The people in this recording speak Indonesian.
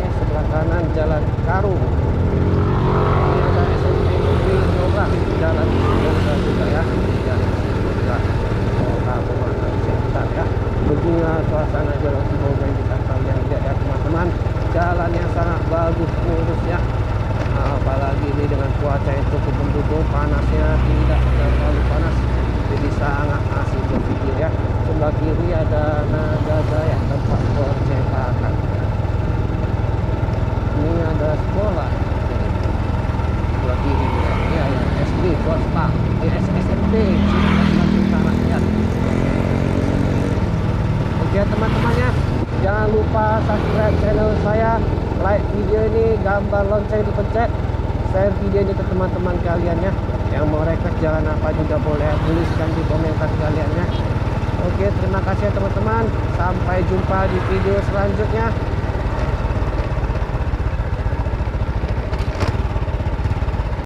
sebelah kanan Jalan Karu. Ini ada SMP Negeri 12 Jalan Semoga juga ya. Jalan Semoga. Kabupaten Sekitar ya. Beginilah suasana Jalan Semoga yang bisa kalian lihat ya teman-teman. Jalannya sangat bagus, mulus ya. Nah, apalagi ini dengan cuaca yang cukup mendukung, panasnya tidak terlalu panas, jadi sangat asik bervideo ya. Sebelah kiri ada Nagagaya tempat percetakan. Ini ada sekolah. Sebelah kiri ya, SD swasta, SMP ya. Oke teman-temannya, jangan lupa subscribe channel saya, like video ini, gambar lonceng dipencet, share video ini ke teman-teman kalian ya. Yang mau request jalan apa juga boleh tuliskan di komentar kalian ya. Oke, terima kasih ya teman-teman, sampai jumpa di video selanjutnya.